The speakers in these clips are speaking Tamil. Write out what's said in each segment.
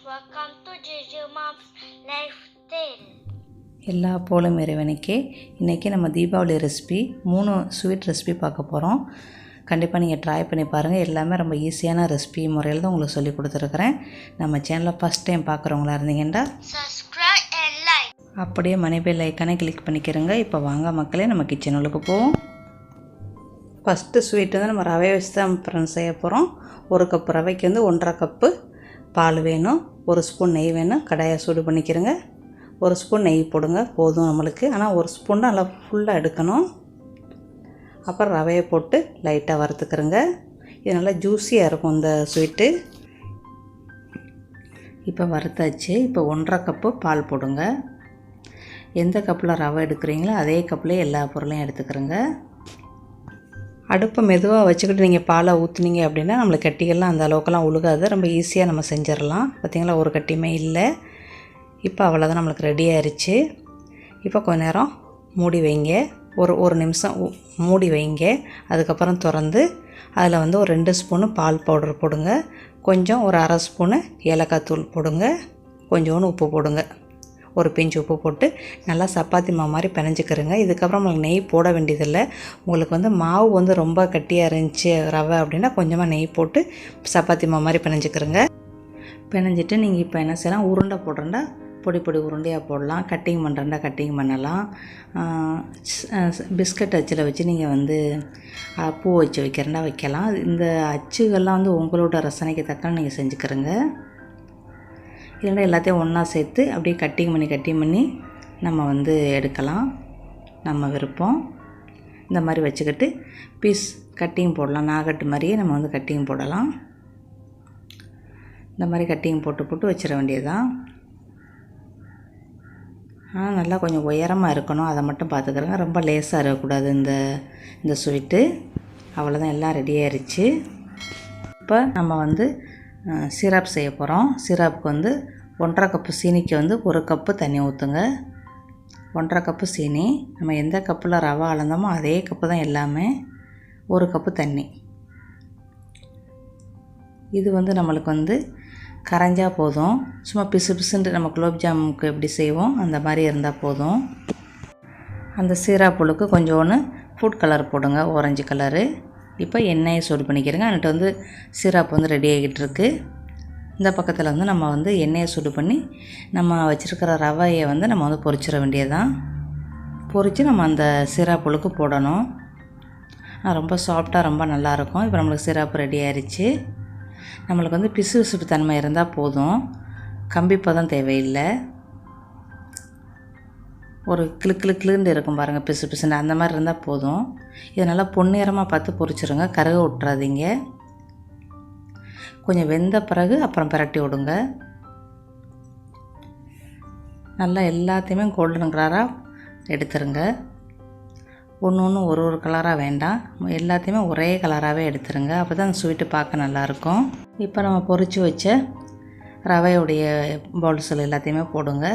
welcome to JJ Mom's Life Tale. எல்லா போலும் இறைவனுக்கே. இன்றைக்கி நம்ம தீபாவளி ரெசிபி 3 ஸ்வீட் ரெசிபி பார்க்க போகிறோம். கண்டிப்பாக நீங்கள் ட்ரை பண்ணி பாருங்கள். எல்லாமே ரொம்ப ஈஸியான ரெசிபி முறையில் தான் உங்களுக்கு சொல்லி கொடுத்துருக்குறேன். நம்ம சேனலில் ஃபஸ்ட் டைம் பார்க்குறவங்களா இருந்தீங்கன்னா Subscribe and like. அப்படியே மணி பெல் ஐக்கானே கிளிக் பண்ணிக்கிறோங்க. இப்போ வாங்க மக்களே, நம்ம கிச்சனுக்கு போவோம். ஃபஸ்ட்டு ஸ்வீட் வந்து நம்ம ரவை வச்சு தான் ஃப்ரெண்ட்ஸ் செய்ய போகிறோம். 1 கப் ரவைக்கு வந்து 1.5 கப்பு பால் வேணும். 1 ஸ்பூன் நெய் வேணும். கடாயை சூடு பண்ணிக்கிறேங்க. 1 ஸ்பூன் நெய் போடுங்க, போதும் நம்மளுக்கு. ஆனால் 1 ஸ்பூன் நல்லா ஃபுல்லாக எடுக்கணும். அப்புறம் ரவையை போட்டு லைட்டாக வறுத்துக்கிறேங்க. இது நல்லா ஜூஸியாக இருக்கும் இந்த ஸ்வீட்டு. இப்போ வறுத்தாச்சு. இப்போ 1.5 கப்பு பால் போடுங்க. எந்த கப்பில் ரவை எடுக்கிறீங்களோ அதே கப்பில் எல்லா பொருளையும் எடுத்துக்கிறேங்க. அடுப்பை மெதுவாக வச்சுக்கிட்டு நீங்கள் பாலை ஊற்றுனீங்க அப்படின்னா நம்மளுக்கு கட்டிகள்லாம் அந்த அளவுக்குலாம் உழுகாது. ரொம்ப ஈஸியாக நம்ம செஞ்சிடலாம். பார்த்திங்களா, ஒரு கட்டியுமே இல்லை. இப்போ அவ்வளோதான், நம்மளுக்கு ரெடி ஆயிடுச்சு. இப்போ கொஞ்ச நேரம் மூடி வைங்க. ஒரு நிமிஷம் மூடி வைங்க. அதுக்கப்புறம் திறந்து அதில் வந்து ஒரு 2 ஸ்பூனு பால் பவுடர் போடுங்க. கொஞ்சம் ஒரு 1/2 ஸ்பூனு ஏலக்காய் தூள் போடுங்க. கொஞ்சோண்டு உப்பு போடுங்க. ஒரு பிஞ்சு உப்பு போட்டு நல்லா சப்பாத்தி மாவு மாதிரி பிணைஞ்சிக்கிறங்க. இதுக்கப்புறம் உங்களுக்கு நெய் போட வேண்டியதில்லை. உங்களுக்கு வந்து மாவு வந்து ரொம்ப கட்டியாக இருந்துச்சு ரவை அப்படின்னா கொஞ்சமாக நெய் போட்டு சப்பாத்தி மாவு மாதிரி பிணைஞ்சிக்கிறங்க. பிணைஞ்சிட்டு நீங்கள் இப்போ என்ன செய்யலாம், உருண்டை போடுறேன்டா பொடி உருண்டையாக போடலாம். கட்டிங் பண்ணுறேன்டா கட்டிங் பண்ணலாம். பிஸ்கட் அச்சில் வச்சு நீங்கள் வந்து பூ வச்சு வைக்கிறேன்டா வைக்கலாம். இந்த அச்சுகள்லாம் வந்து உங்களோட ரசனைக்கு தக்க நீங்கள் செஞ்சுக்கிறங்க. இல்லைன்னா எல்லாத்தையும் ஒன்றா சேர்த்து அப்படியே கட்டிங் பண்ணி நம்ம வந்து எடுக்கலாம். நம்ம விருப்பம். இந்த மாதிரி வச்சுக்கிட்டு பீஸ் கட்டிங் போடலாம். நாகட்டு மாதிரியே நம்ம வந்து கட்டிங் போடலாம். இந்த மாதிரி கட்டிங் போட்டு வச்சிட வேண்டியதுதான். ஆனால் நல்லா கொஞ்சம் உயரமாக இருக்கணும், அதை மட்டும் பார்த்துக்கிறேங்க. ரொம்ப லேஸாக இருக்கக்கூடாது இந்த ஸ்வீட்டு. அவ்வளோதான், எல்லாம் ரெடி ஆயிடுச்சு. இப்போ நம்ம வந்து சிரப் செய்ய போகிறோம். சிரப்புக்கு வந்து 1.5 கப்பு சீனிக்கு வந்து 1 கப்பு தண்ணி ஊற்றுங்க. 1.5 கப்பு சீனி. நம்ம எந்த கப்பில் ரவை அளந்தோமோ அதே கப்பு தான் எல்லாமே. 1 கப்பு தண்ணி. இது வந்து நம்மளுக்கு வந்து கரைஞ்சா போதும். சும்மா பிசுன்ட்டு நம்ம குலோப் ஜாமுக்கு எப்படி செய்வோம் அந்த மாதிரி இருந்தால் போதும். அந்த சீராப்புளுக்கு கொஞ்சோன்னு ஃபுட் கலர் போடுங்க, ஆரஞ்சு கலரு. இப்போ எண்ணெயை சூடு பண்ணிக்கிறேங்க. அன்னிட்டு வந்து சிரப் வந்து ரெடி ஆகிட்டு இருக்கு. இந்த பக்கத்தில் வந்து நம்ம வந்து எண்ணெயை சூடு பண்ணி நம்ம வச்சுருக்கிற ரவையை வந்து நம்ம வந்து பொரிச்சிட வேண்டியதுதான். பொரித்து நம்ம அந்த சிரப்புளுக்கு போடணும். ரொம்ப சாஃப்டாக ரொம்ப நல்லாயிருக்கும். இப்போ நம்மளுக்கு சிரப்பு ரெடி ஆயிடுச்சு. நம்மளுக்கு வந்து பிசு தன்மை இருந்தால் போதும். கம்பிப்பதம் தேவையில்லை. ஒரு கிளுன்னு இருக்கும் பாருங்கள், பிசுன்னு அந்த மாதிரி இருந்தால் போதும். இதை நல்லா பொன்னிறமாக பார்த்து பொரிச்சிருங்க. கருக விட்டுறாதீங்க. கொஞ்சம் வெந்த பிறகு அப்புறம் பிரட்டி விடுங்க. நல்லா எல்லாத்தையுமே கோல்டன் கலராக எடுத்துருங்க. ஒன்று ஒரு கலராக வேண்டாம், எல்லாத்தையுமே ஒரே கலராகவே எடுத்துருங்க. அப்போ தான் அந்த ஸ்வீட்டு பார்க்க நல்லாயிருக்கும். இப்போ நம்ம பொரித்து வச்ச ரவையுடைய பவுல்ஸில் எல்லாத்தையுமே போடுங்க.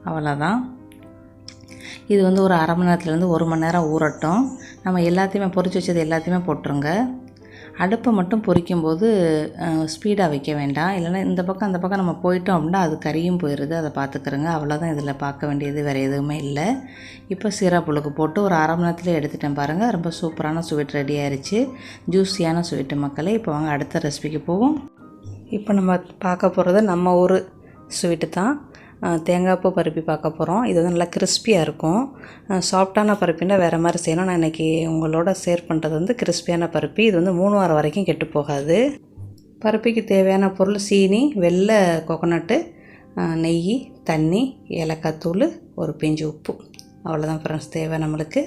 அவ்வளோதான். இது வந்து ஒரு 1/2 மணி நேரத்துலேருந்து 1 மணி நேரம் ஊறட்டும். நம்ம எல்லாத்தையுமே பொரித்து வச்சது எல்லாத்தையுமே போட்டுருங்க. அடுப்பை மட்டும் பொரிக்கும்போது ஸ்பீடாக வைக்க வேண்டாம். இல்லைன்னா இந்த பக்கம் அந்த பக்கம் நம்ம போயிட்டோம் அப்படின்னா அது கறியும் போயிடுது. அதை பார்த்துக்கிறோங்க. அவ்வளோதான், இதில் பார்க்க வேண்டியது வேறு எதுவுமே இல்லை. இப்போ சீராப்புளுக்கு போட்டு ஒரு 1/2 மணி நேரத்தில் எடுத்துட்டேன் பாருங்கள். ரொம்ப சூப்பரான ஸ்வீட் ரெடி ஆயிடுச்சு. ஜூஸியான ஸ்வீட்டு மக்களே. இப்போ வாங்க அடுத்த ரெசிபிக்கு போவோம். இப்போ நம்ம பார்க்க போகிறது நம்ம ஊர் ஸ்வீட்டு தான். தேங்காய்ப்பூ பருப்பி பார்க்க போகிறோம். இது வந்து நல்லா கிறிஸ்பியாக இருக்கும். சாஃப்டான பருப்பின்னா வேறு மாதிரி செய்யணும். நான் இன்றைக்கி உங்களோட ஷேர் பண்ணுறது வந்து கிறிஸ்பியான பருப்பி. இது வந்து 3 வாரம் வரைக்கும் கெட்டு போகாது. பருப்பிக்கு தேவையான பொருள் சீனி, வெள்ளை கோகோனட்டு, நெய், தண்ணி, ஏலக்காய் தூள், ஒரு பிஞ்சு உப்பு. அவ்வளோதான் ஃப்ரெண்ட்ஸ் தேவை நம்மளுக்கு.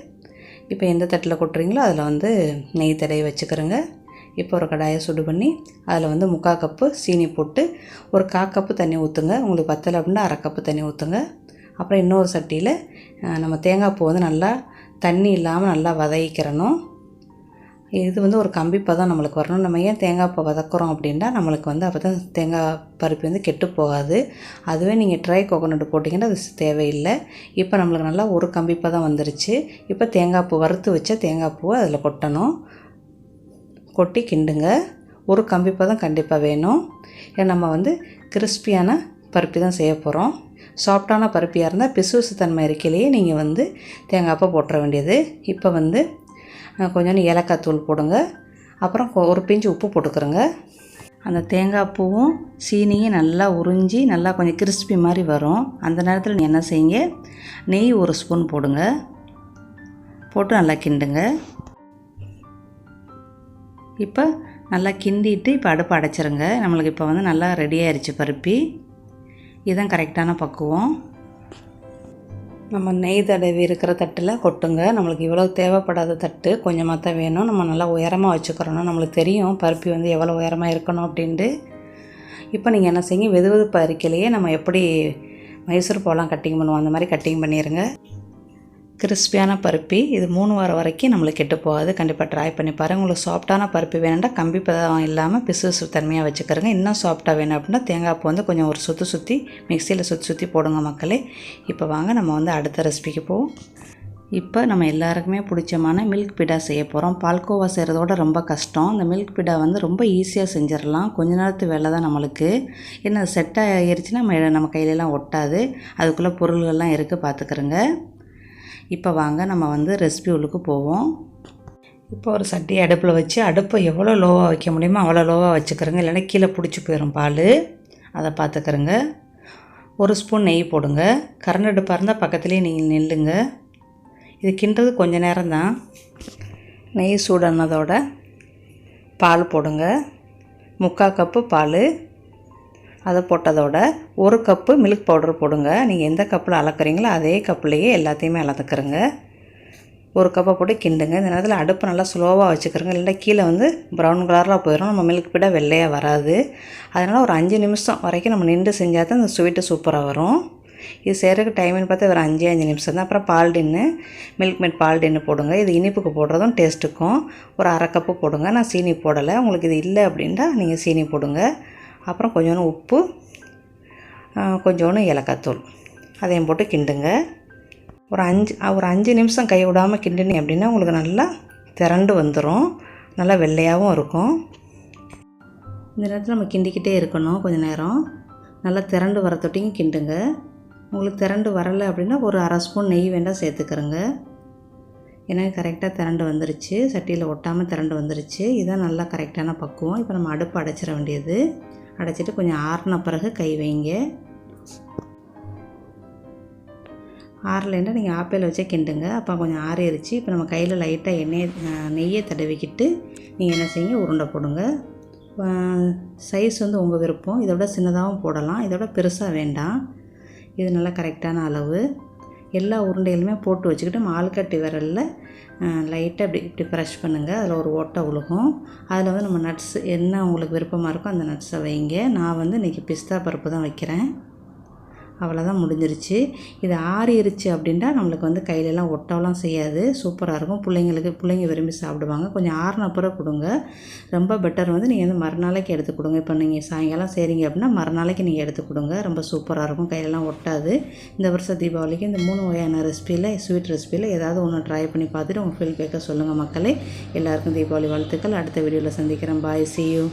இப்போ எந்த தட்டில் கொட்டுறீங்களோ அதில் வந்து நெய் தடவி வச்சுக்கிறோங்க. இப்போ ஒரு கடாயை சுடு பண்ணி அதில் வந்து 3/4 கப்பு சீனி போட்டு ஒரு 1/4 கப்பு தண்ணி ஊற்றுங்க. உங்களுக்கு பத்தலை அப்படின்னா 1/2 கப்பு தண்ணி ஊற்றுங்க. அப்புறம் இன்னொரு சட்டியில் நம்ம தேங்காய் பூ வந்து நல்லா தண்ணி இல்லாமல் நல்லா வதக்கிக்கிறணும். இது வந்து ஒரு கம்பிப்பதம் நம்மளுக்கு வரணும். நம்ம ஏன் தேங்காய் பூ வதக்குறோம் அப்படின்னா நம்மளுக்கு வந்து அப்போ தான் தேங்காய் பருப்பு வந்து கெட்டு போகாது. அதுவே நீங்கள் ட்ரை கோகோனட் போட்டிங்கன்னா அது தேவையில்லை. இப்போ நம்மளுக்கு நல்லா ஒரு கம்பிப்பதம் வந்துருச்சு. இப்போ தேங்காய் பூ வறுத்து வச்ச தேங்காய் பூவை அதில் கொட்டணும். கொட்டி கிண்டுங்க. ஒரு கம்பிப்பதம் கண்டிப்பாக வேணும். ஏன்னா நம்ம வந்து கிறிஸ்பியான பருப்பி தான் செய்ய போகிறோம். சாஃப்டான பருப்பியாக இருந்தால் பிசுபிசு தன்மை இருக்கையிலேயே நீங்கள் வந்து தேங்காய்ப்பை போட்டுற வேண்டியது. இப்போ வந்து கொஞ்சோண்டு ஏலக்காய் தூள் போடுங்க. அப்புறம் ஒரு பிஞ்சு உப்பு போட்டுக்கிறோங்க. அந்த தேங்காய் பூவும் சீனியும் நல்லா உறிஞ்சி நல்லா கொஞ்சம் கிறிஸ்பி மாதிரி வரும். அந்த நேரத்தில் நீங்கள் என்ன செய்யுங்க, நெய் ஒரு ஸ்பூன் போடுங்க. போட்டு நல்லா கிண்டுங்க. இப்போ நல்லா கிண்டிட்டு இப்போ அடுப்பை அடைச்சிருங்க. நம்மளுக்கு இப்போ வந்து நல்லா ரெடி ஆயிடுச்சு பருப்பி. இதுதான் கரெக்டான பக்குவம். நம்ம நெய் தடவி இருக்கிற தட்டில் கொட்டுங்க. நம்மளுக்கு இவ்வளோ தேவைப்படாத தட்டு கொஞ்சமாக தான் வேணும். நம்ம நல்லா உயரமாக வச்சுக்கிறோன்னா நம்மளுக்கு தெரியும் பருப்பி வந்து எவ்வளோ உயரமாக இருக்கணும் அப்படின்ட்டு. இப்போ நீங்கள் என்ன செய்யுங்க, வெது வெதுப்பாக இருக்கையிலேயே நம்ம எப்படி மைசூர் பாலாம் கட்டிங் பண்ணுவோம் அந்த மாதிரி கட்டிங் பண்ணிடுங்க. கிறிஸ்பியான பருப்பி இது 3 வாரம் வரைக்கும் நம்மளுக்கு கெட்டு போகாது. கண்டிப்பாக ட்ரை பண்ணி பாருங்கள். உங்களுக்கு சாஃப்டான பருப்பி வேணும்னா கம்பி பதம் இல்லாமல் பிசு தன்மையாக வச்சுக்கிறங்க. இன்னும் சாஃப்டாக வேணும் அப்படின்னா தேங்காய் பூ வந்து கொஞ்சம் ஒரு சுற்றி மிக்சியில் சுற்றி போடுங்க மக்களே. இப்போ வாங்க நம்ம வந்து அடுத்த ரெசிபிக்கு போவோம். இப்போ நம்ம எல்லாருக்குமே பிடிச்சமான மில்க் பிடா செய்ய போகிறோம். பால்கோவா செய்கிறதோட ரொம்ப கஷ்டம். இந்த மில்க் பிடா வந்து ரொம்ப ஈஸியாக செஞ்சிடலாம். கொஞ்ச நேரத்து வேலை தான் நம்மளுக்கு. ஏன்னா செட் ஆகிருச்சுன்னா நம்ம கையிலலாம் ஒட்டாது. அதுக்குள்ளே பொருள்கள்லாம் இருக்குது, பார்த்துக்கிறோங்க. இப்போ வாங்க நம்ம வந்து ரெசிபி உள்ளுக்கு போவோம். இப்போ ஒரு சட்டியை அடுப்பில் வச்சு அடுப்பை எவ்வளோ லோவாக வைக்க முடியுமோ அவ்வளோ லோவாக வச்சுக்கிறோங்க. இல்லைன்னா கீழே பிடிச்சி போயிடும் பால். அதை பார்த்துக்கிறோங்க. ஒரு ஸ்பூன் நெய் போடுங்க. கரண்ட் அடுப்பாக இருந்தால் பக்கத்துலேயே நீங்கள் நில்லுங்க. இது கிண்டுறது கொஞ்சம் நேரம் தான். நெய் சூடானதோட பால் போடுங்க. 3/4 கப்பு பால். அதை போட்டதோட 1 கப்பு மில்க் பவுடர் போடுங்க. நீங்கள் எந்த கப்பில் அளக்குறீங்களோ அதே கப்புலேயே எல்லாத்தையுமே அளந்துக்கிறங்க. 1 கப்பை போட்டு கிண்டுங்க. இந்த நேரத்தில் அடுப்பு நல்லா ஸ்லோவாக வச்சுக்கிறோங்க. இல்லைன்னா கீழே வந்து ப்ரௌன் கலரில் போயிடும். நம்ம மில்க் பிடா வெள்ளையாக வராது. அதனால் ஒரு 5 நிமிஷம் வரைக்கும் நம்ம நின்று செஞ்சால் தான் இந்த ஸ்வீட்டு சூப்பராக வரும். இது செய்கிறதுக்கு டைம்னு பார்த்தா ஒரு 5 நிமிஷம் தான். அப்புறம் பால் டின்னு மில்க் மேட் பால் டின்னு போடுங்க. இது இனிப்புக்கு போடுறதும் டேஸ்ட்டுக்கும் ஒரு 1/2 கப்பு போடுங்க. நான் சீனி போடலை. உங்களுக்கு இது இல்லை அப்படின்னா நீங்கள் சீனி போடுங்க. அப்புறம் கொஞ்சோண்டு உப்பு, கொஞ்சோண்டு ஏலக்காய் தூள், அதையும் போட்டு கிண்டுங்க. ஒரு 5 நிமிஷம் கை விடாமல் கிண்டினீங்க அப்படின்னா உங்களுக்கு நல்லா திரண்டு வந்துடும். நல்லா வெள்ளையாகவும் இருக்கும். இந்த நேரத்தில் நம்ம கிண்டிக்கிட்டே இருக்கணும். கொஞ்சம் நேரம் நல்லா திரண்டு வர தொட்டிங்க கிண்டுங்க. உங்களுக்கு திரண்டு வரலை அப்படின்னா ஒரு 1/2 ஸ்பூன் நெய் வேண்டாம் சேர்த்துக்கிறோங்க. ஏன்னா கரெக்டாக திரண்டு வந்துருச்சு. சட்டியில் ஒட்டாமல் திரண்டு வந்துருச்சு. இதுதான் நல்லா கரெக்டான பக்குவம். இப்போ நம்ம அடுப்பு அடைச்சிட வேண்டியது. அடைச்சிட்டு கொஞ்சம் ஆறின பிறகு கை வைங்க. ஆறலைன்னா நீங்கள் ஆப்பையில் வச்சே கிண்டுங்க. அப்போ கொஞ்சம் ஆறிடுச்சு. இப்போ நம்ம கையில் லைட்டாக நெய்யை தடவிக்கிட்டு நீங்கள் என்ன செய்யுங்க, உருண்டை போடுங்க. சைஸ் வந்து உங்கள் விருப்பம். இதோட சின்னதாகவும் போடலாம், இதோட பெருசாக வேண்டாம். இது நல்லா கரெக்டான அளவு. எல்லா உருண்டைகளுமே போட்டு வச்சுக்கிட்டு ஆள்கட்டி விரலில் லைட்டாக இப்படி ப்ரெஷ் பண்ணுங்கள். அதில் ஒரு ஓட்டை விழுகும். அதில் வந்து நம்ம நட்ஸ் என்ன உங்களுக்கு விருப்பமாக இருக்கோ அந்த நட்ஸை வைங்க. நான் வந்து இன்றைக்கி பிஸ்தா பருப்பு தான் வைக்கிறேன். அவ்வளோதான், முடிஞ்சிருச்சு. இது ஆறிடுச்சு அப்படின்ட்டா நம்மளுக்கு வந்து கையிலலாம் ஒட்டவெல்லாம் செய்யாது. சூப்பராக இருக்கும். பிள்ளைங்க விரும்பி சாப்பிடுவாங்க. கொஞ்சம் ஆறின பிறகு கொடுங்க. ரொம்ப பெட்டர் வந்து நீங்கள் வந்து மறுநாளைக்கு எடுத்து கொடுங்க. இப்போ நீங்கள் சாயங்காலம் செய்கிறீங்க அப்படின்னா மறுநாளைக்கு நீங்கள் எடுத்து கொடுங்க. ரொம்ப சூப்பராக இருக்கும். கையிலலாம் ஒட்டாது. இந்த வருஷம் தீபாவளிக்கு இந்த 3 வகையான ரெசிபியில் ஸ்வீட் ரெசிபியில் ஏதாவது ஒன்று ட்ரை பண்ணி பார்த்துட்டு உங்கள் ஃபீட்பேக்கை சொல்லுங்கள் மக்களே. எல்லாருக்கும் தீபாவளி வாழ்த்துக்கள். அடுத்த வீடியோவில் சந்திக்கிறேன். பாய், see you.